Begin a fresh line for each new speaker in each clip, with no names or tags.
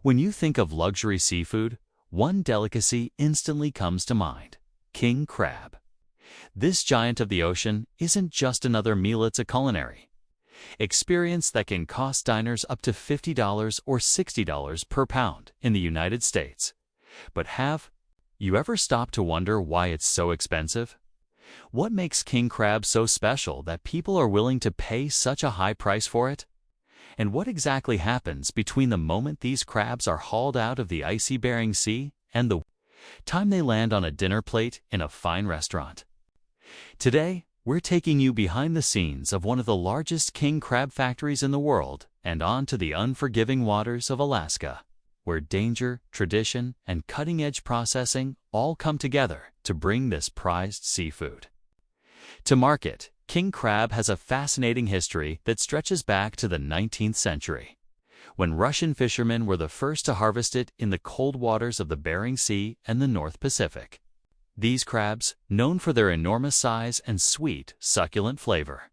When you think of luxury seafood, one delicacy instantly comes to mind: king crab. This giant of the ocean isn't just another meal, it's a culinary experience that can cost diners up to $50 or $60 per pound in the United States. But have you ever stopped to wonder why it's so expensive? What makes king crab so special that people are willing to pay such a high price for it? And what exactly happens between the moment these crabs are hauled out of the icy Bering Sea and the time they land on a dinner plate in a fine restaurant? Today, we're taking you behind the scenes of one of the largest king crab factories in the world and onto the unforgiving waters of Alaska, where danger, tradition, and cutting-edge processing all come together to bring this prized seafood to market. King crab has a fascinating history that stretches back to the 19th century, when Russian fishermen were the first to harvest it in the cold waters of the Bering Sea and the North Pacific. These crabs, known for their enormous size and sweet, succulent flavor,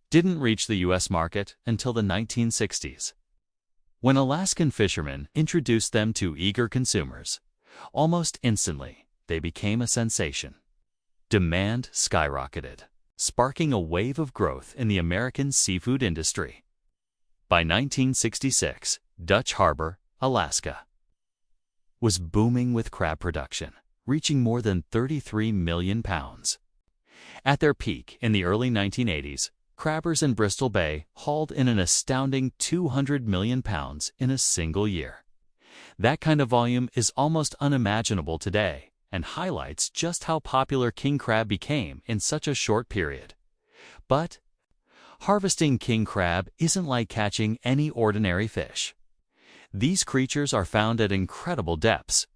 didn't reach the U.S. market until the 1960s, when Alaskan fishermen introduced them to eager consumers. Almost instantly, they became a sensation. Demand skyrocketed, sparking a wave of growth in the American seafood industry. By 1966, Dutch Harbor, Alaska, was booming with crab production, reaching more than 33 million pounds. At their peak in the early 1980s, crabbers in Bristol Bay hauled in an astounding 200 million pounds in a single year. That kind of volume is almost unimaginable today and highlights just how popular king crab became in such a short period. But harvesting king crab isn't like catching any ordinary fish. These creatures are found at incredible depths,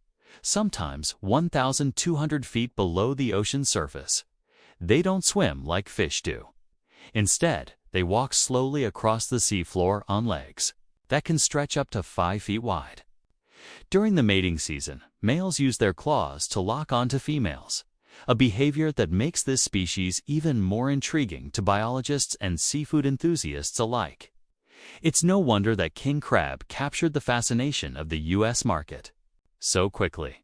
sometimes 1,200 feet below the ocean's surface. They don't swim like fish do. Instead, they walk slowly across the seafloor on legs that can stretch up to 5 feet wide. During the mating season, males use their claws to lock onto females, a behavior that makes this species even more intriguing to biologists and seafood enthusiasts alike. It's no wonder that king crab captured the fascination of the U.S. market so quickly.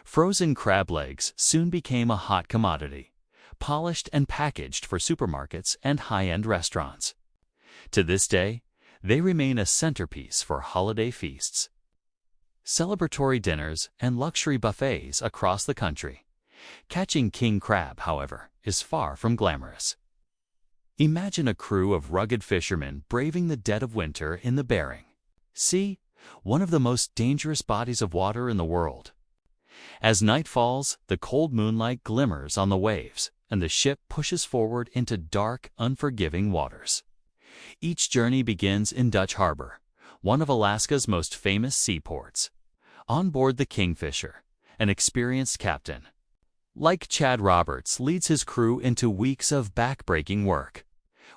Frozen crab legs soon became a hot commodity, polished and packaged for supermarkets and high-end restaurants. To this day, they remain a centerpiece for holiday feasts, celebratory dinners, and luxury buffets across the country. Catching king crab, however, is far from glamorous. Imagine a crew of rugged fishermen braving the dead of winter in the Bering Sea, one of the most dangerous bodies of water in the world. As night falls, the cold moonlight glimmers on the waves, and the ship pushes forward into dark, unforgiving waters. Each journey begins in Dutch Harbor, one of Alaska's most famous seaports. On board the Kingfisher, an experienced captain, like Chad Roberts, leads his crew into weeks of back-breaking work,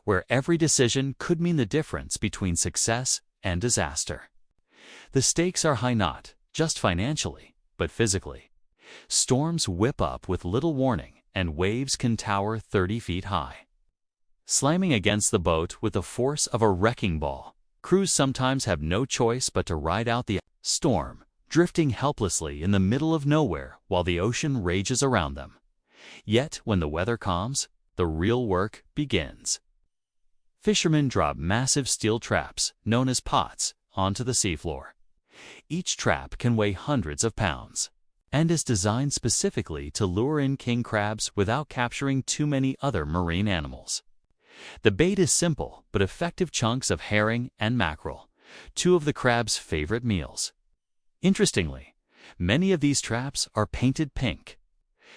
where every decision could mean the difference between success and disaster. The stakes are high, not just financially, but physically. Storms whip up with little warning, and waves can tower 30 feet high, slamming against the boat with the force of a wrecking ball. Crews sometimes have no choice but to ride out the storm, drifting helplessly in the middle of nowhere while the ocean rages around them. Yet, when the weather calms, the real work begins. Fishermen drop massive steel traps, known as pots, onto the seafloor. Each trap can weigh hundreds of pounds and is designed specifically to lure in king crabs without capturing too many other marine animals. The bait is simple but effective: chunks of herring and mackerel, two of the crab's favorite meals. Interestingly, many of these traps are painted pink.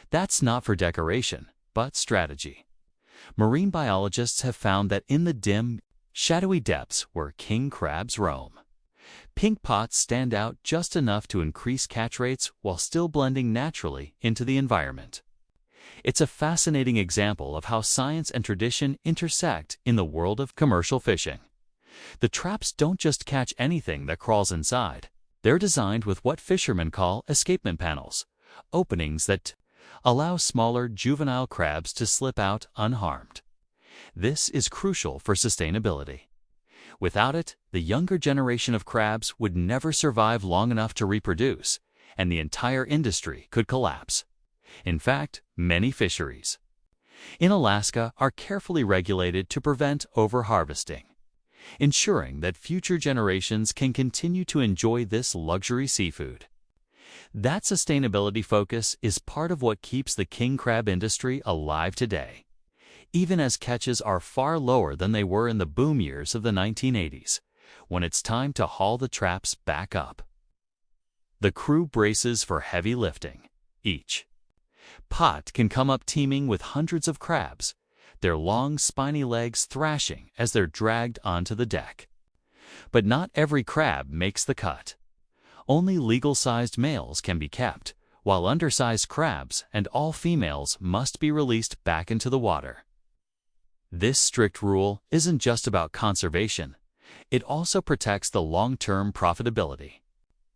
That's not for decoration, but strategy. Marine biologists have found that in the dim, shadowy depths where king crabs roam, pink pots stand out just enough to increase catch rates while still blending naturally into the environment. It's a fascinating example of how science and tradition intersect in the world of commercial fishing. The traps don't just catch anything that crawls inside. They're designed with what fishermen call escapement panels, openings that allow smaller juvenile crabs to slip out unharmed. This is crucial for sustainability. Without it, the younger generation of crabs would never survive long enough to reproduce, and the entire industry could collapse. In fact, many fisheries in Alaska are carefully regulated to prevent overharvesting, ensuring that future generations can continue to enjoy this luxury seafood. That sustainability focus is part of what keeps the king crab industry alive today, even as catches are far lower than they were in the boom years of the 1980s, when it's time to haul the traps back up. The crew braces for heavy lifting. Each pot can come up teeming with hundreds of crabs, their long, spiny legs thrashing as they're dragged onto the deck. But not every crab makes the cut. Only legal-sized males can be kept, while undersized crabs and all females must be released back into the water. This strict rule isn't just about conservation, it also protects the long-term profitability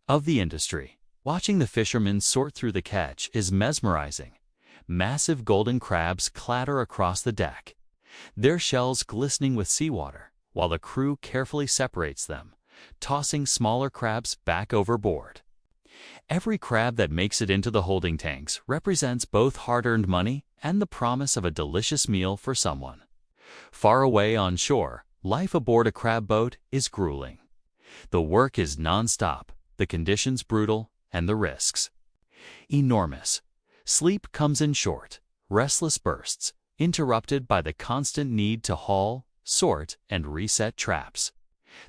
of the industry. Watching the fishermen sort through the catch is mesmerizing. Massive golden crabs clatter across the deck, their shells glistening with seawater, while the crew carefully separates them, tossing smaller crabs back overboard. Every crab that makes it into the holding tanks represents both hard-earned money and the promise of a delicious meal for someone. Far away on shore, life aboard a crab boat is grueling. The work is non-stop, the conditions brutal, and the risks enormous. Sleep comes in short, restless bursts, interrupted by the constant need to haul, sort, and reset traps.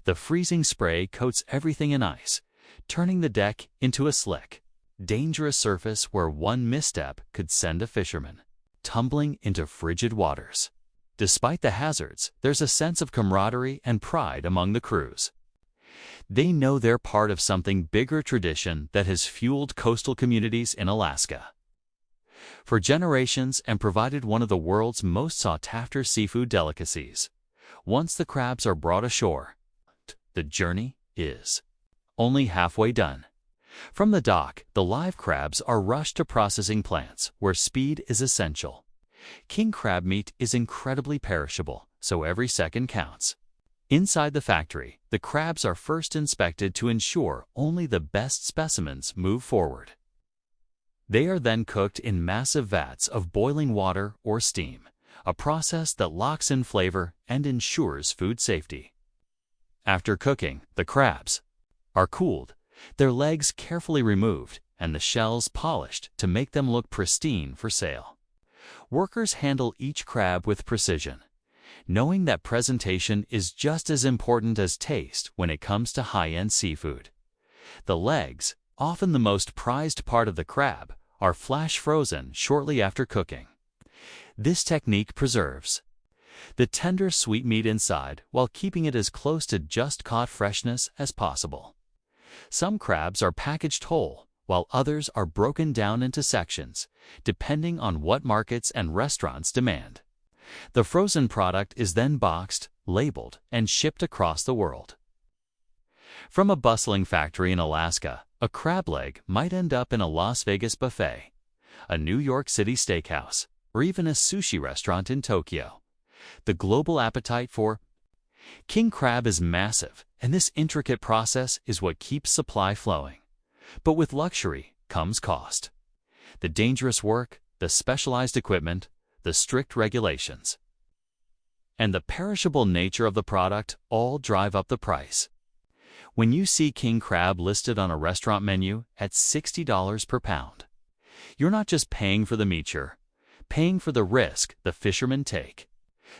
The freezing spray coats everything in ice, turning the deck into a slick, dangerous surface where one misstep could send a fisherman tumbling into frigid waters. Despite the hazards, there's a sense of camaraderie and pride among the crews. They know they're part of something bigger tradition that has fueled coastal communities in Alaska for generations and provided one of the world's most sought-after seafood delicacies. Once the crabs are brought ashore, the journey is only halfway done. From the dock, the live crabs are rushed to processing plants where speed is essential. King crab meat is incredibly perishable, so every second counts. Inside the factory, the crabs are first inspected to ensure only the best specimens move forward. They are then cooked in massive vats of boiling water or steam, a process that locks in flavor and ensures food safety. After cooking, the crabs are cooled, their legs carefully removed, and the shells polished to make them look pristine for sale. Workers handle each crab with precision, knowing that presentation is just as important as taste when it comes to high-end seafood. The legs, often the most prized part of the crab, are flash frozen shortly after cooking. This technique preserves the tender sweet meat inside while keeping it as close to just caught freshness as possible. Some crabs are packaged whole, while others are broken down into sections, depending on what markets and restaurants demand. The frozen product is then boxed, labeled, and shipped across the world. From a bustling factory in Alaska, a crab leg might end up in a Las Vegas buffet, a New York City steakhouse, or even a sushi restaurant in Tokyo. The global appetite for king crab is massive, and this intricate process is what keeps supply flowing. But with luxury comes cost. The dangerous work, the specialized equipment, the strict regulations, and the perishable nature of the product all drive up the price. When you see king crab listed on a restaurant menu at $60 per pound, you're not just paying for the meat, you're paying for the risk the fishermen take,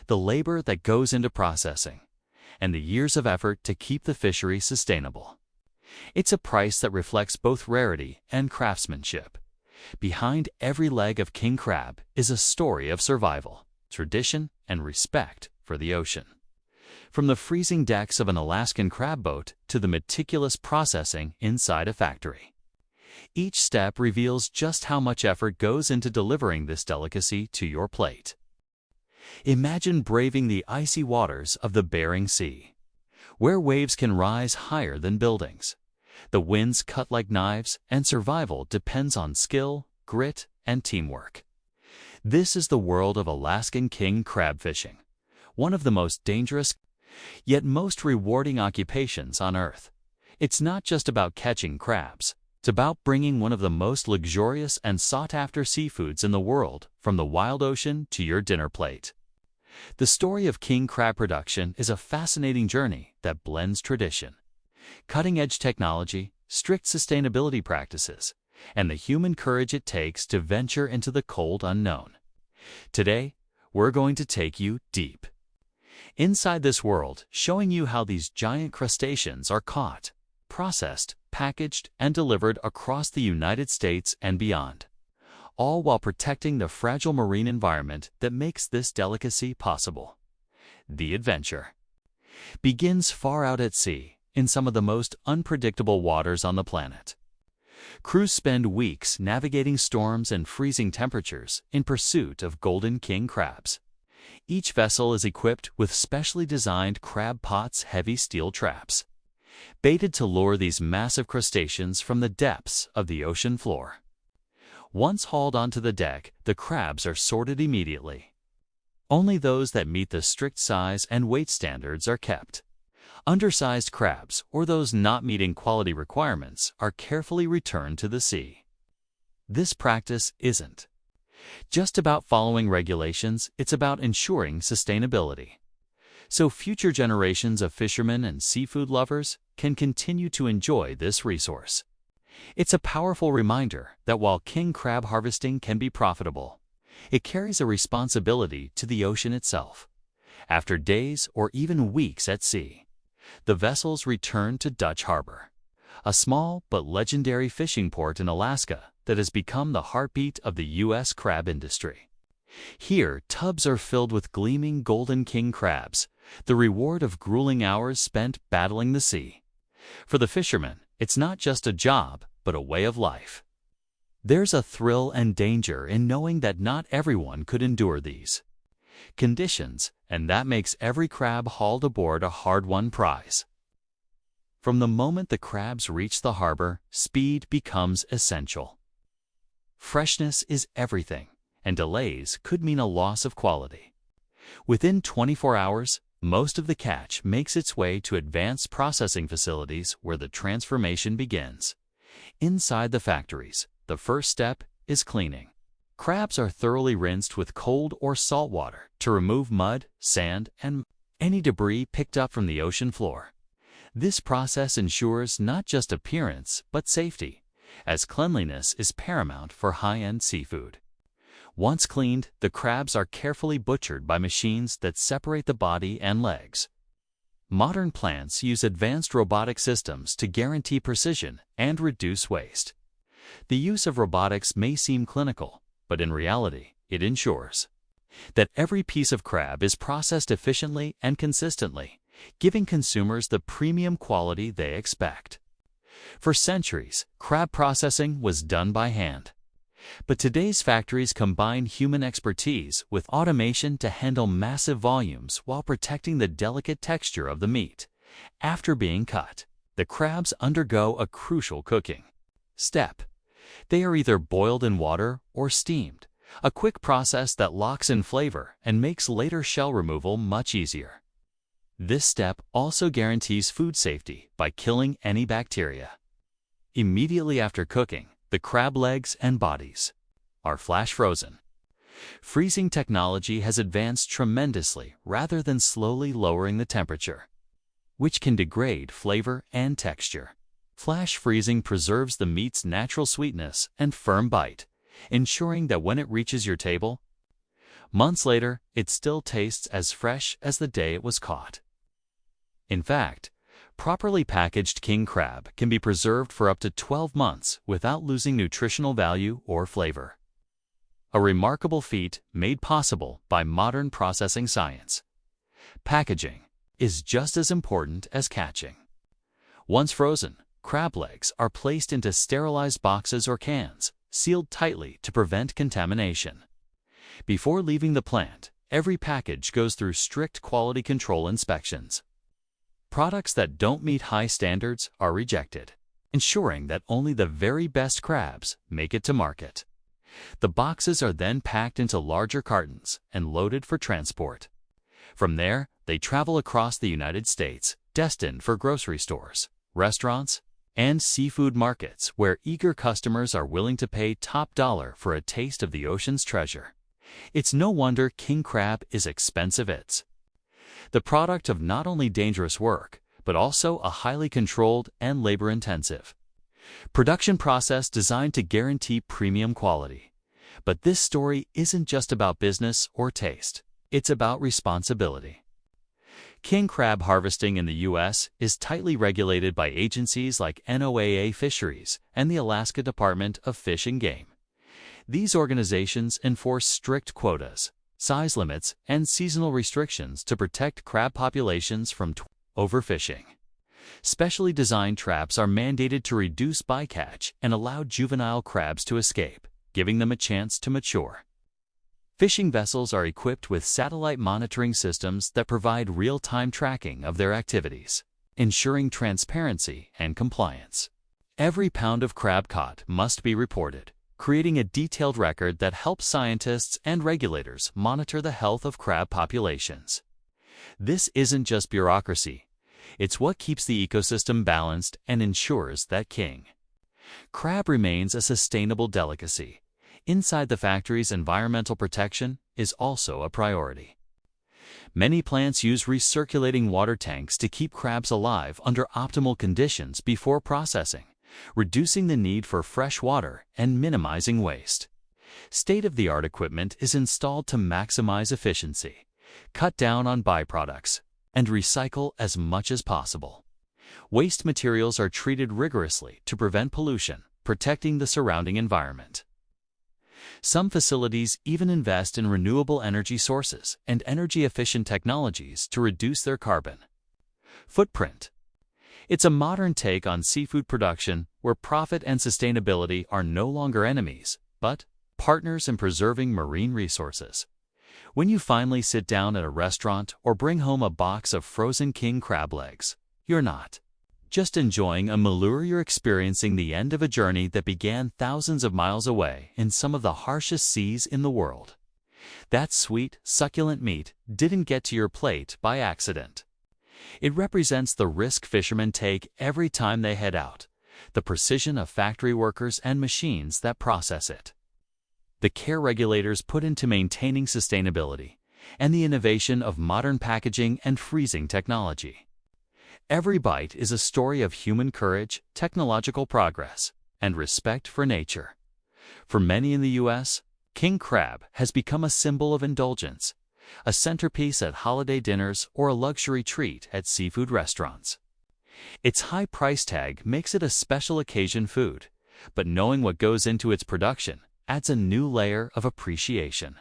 the labor that goes into processing, and the years of effort to keep the fishery sustainable. It's a price that reflects both rarity and craftsmanship. Behind every leg of king crab is a story of survival, tradition, and respect for the ocean. From the freezing decks of an Alaskan crab boat to the meticulous processing inside a factory, each step reveals just how much effort goes into delivering this delicacy to your plate. Imagine braving the icy waters of the Bering Sea, where waves can rise higher than buildings. The winds cut like knives, and survival depends on skill, grit, and teamwork. This is the world of Alaskan king crab fishing, one of the most dangerous. Yet most rewarding occupations on Earth. It's not just about catching crabs. It's about bringing one of the most luxurious and sought-after seafoods in the world from the wild ocean to your dinner plate. The story of king crab production is a fascinating journey that blends tradition, cutting-edge technology, strict sustainability practices, and the human courage it takes to venture into the cold unknown. Today, we're going to take you deep inside this world, showing you how these giant crustaceans are caught, processed, packaged, and delivered across the United States and beyond, all while protecting the fragile marine environment that makes this delicacy possible. The adventure begins far out at sea, in some of the most unpredictable waters on the planet. Crews spend weeks navigating storms and freezing temperatures in pursuit of golden king crabs. Each vessel is equipped with specially designed Crab Potts heavy steel traps, baited to lure these massive crustaceans from the depths of the ocean floor. Once hauled onto the deck, the crabs are sorted immediately. Only those that meet the strict size and weight standards are kept. Undersized crabs, or those not meeting quality requirements, are carefully returned to the sea. This practice isn't just about following regulations, it's about ensuring sustainability, so future generations of fishermen and seafood lovers can continue to enjoy this resource. It's a powerful reminder that while king crab harvesting can be profitable, it carries a responsibility to the ocean itself. After days or even weeks at sea, the vessels return to Dutch Harbor, a small but legendary fishing port in Alaska that has become the heartbeat of the U.S. crab industry. Here, tubs are filled with gleaming golden king crabs, the reward of grueling hours spent battling the sea. For the fishermen, it's not just a job, but a way of life. There's a thrill and danger in knowing that not everyone could endure these conditions, and that makes every crab hauled aboard a hard-won prize. From the moment the crabs reach the harbor, speed becomes essential. Freshness is everything, and delays could mean a loss of quality. Within 24 hours, most of the catch makes its way to advanced processing facilities where the transformation begins. Inside the factories, the first step is cleaning. Crabs are thoroughly rinsed with cold or salt water to remove mud, sand, and any debris picked up from the ocean floor. This process ensures not just appearance, but safety, as cleanliness is paramount for high-end seafood. Once cleaned, the crabs are carefully butchered by machines that separate the body and legs. Modern plants use advanced robotic systems to guarantee precision and reduce waste. The use of robotics may seem clinical, but in reality, it ensures that every piece of crab is processed efficiently and consistently, giving consumers the premium quality they expect. For centuries, crab processing was done by hand. But today's factories combine human expertise with automation to handle massive volumes while protecting the delicate texture of the meat. After being cut, the crabs undergo a crucial cooking step. They are either boiled in water or steamed, a quick process that locks in flavor and makes later shell removal much easier. This step also guarantees food safety by killing any bacteria. Immediately after cooking, the crab legs and bodies are flash frozen. Freezing technology has advanced tremendously rather than slowly lowering the temperature, which can degrade flavor and texture. Flash freezing preserves the meat's natural sweetness and firm bite, ensuring that when it reaches your table, months later, it still tastes as fresh as the day it was caught. In fact, properly packaged king crab can be preserved for up to 12 months without losing nutritional value or flavor. A remarkable feat made possible by modern processing science. Packaging is just as important as catching. Once frozen, crab legs are placed into sterilized boxes or cans, sealed tightly to prevent contamination. Before leaving the plant, every package goes through strict quality control inspections. Products that don't meet high standards are rejected, ensuring that only the very best crabs make it to market. The boxes are then packed into larger cartons and loaded for transport. From there, They travel across the United States, destined for grocery stores, restaurants, and seafood markets where eager customers are willing to pay top dollar for a taste of the ocean's treasure. It's no wonder king crab is expensive. It's the product of not only dangerous work, but also a highly controlled and labor-intensive production process designed to guarantee premium quality. But this story isn't just about business or taste. It's about responsibility. King crab harvesting in the U.S. is tightly regulated by agencies like NOAA Fisheries and the Alaska Department of Fish and Game. These organizations enforce strict quotas, size limits, and seasonal restrictions to protect crab populations from overfishing. Specially designed traps are mandated to reduce bycatch and allow juvenile crabs to escape, giving them a chance to mature. Fishing vessels are equipped with satellite monitoring systems that provide real-time tracking of their activities, ensuring transparency and compliance. Every pound of crab caught must be reported, creating a detailed record that helps scientists and regulators monitor the health of crab populations. This isn't just bureaucracy. It's what keeps the ecosystem balanced and ensures that king crab remains a sustainable delicacy. Inside the factories, environmental protection is also a priority. Many plants use recirculating water tanks to keep crabs alive under optimal conditions before processing, reducing the need for fresh water and minimizing waste. State-of-the-art equipment is installed to maximize efficiency, cut down on byproducts, and recycle as much as possible. Waste materials are treated rigorously to prevent pollution, protecting the surrounding environment. Some facilities even invest in renewable energy sources and energy-efficient technologies to reduce their carbon footprint. It's a modern take on seafood production where profit and sustainability are no longer enemies, but partners in preserving marine resources. When you finally sit down at a restaurant or bring home a box of frozen king crab legs, you're not just enjoying a meal, you're experiencing the end of a journey that began thousands of miles away in some of the harshest seas in the world. That sweet, succulent meat didn't get to your plate by accident. It represents the risk fishermen take every time they head out, the precision of factory workers and machines that process it, the care regulators put into maintaining sustainability, and the innovation of modern packaging and freezing technology. Every bite is a story of human courage, technological progress, and respect for nature. For many in the U.S., king crab has become a symbol of indulgence, a centerpiece at holiday dinners or a luxury treat at seafood restaurants. Its high price tag makes it a special occasion food, but knowing what goes into its production adds a new layer of appreciation.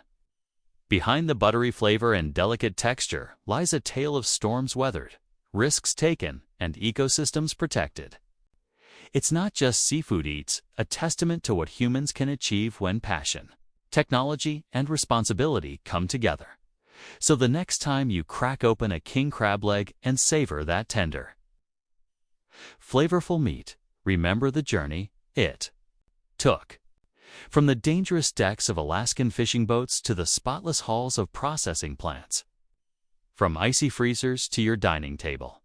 Behind the buttery flavor and delicate texture lies a tale of storms weathered, risks taken, and ecosystems protected. It's not just seafood, it's a testament to what humans can achieve when passion, technology, and responsibility come together. So the next time you crack open a king crab leg and savor that tender, flavorful meat, remember the journey it took. From the dangerous decks of Alaskan fishing boats to the spotless halls of processing plants, from icy freezers to your dining table,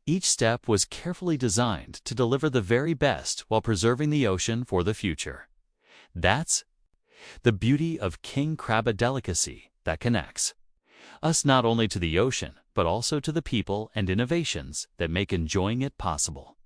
each step was carefully designed to deliver the very best while preserving the ocean for the future. That's the beauty of king crab, a delicacy that connects us not only to the ocean, but also to the people and innovations that make enjoying it possible.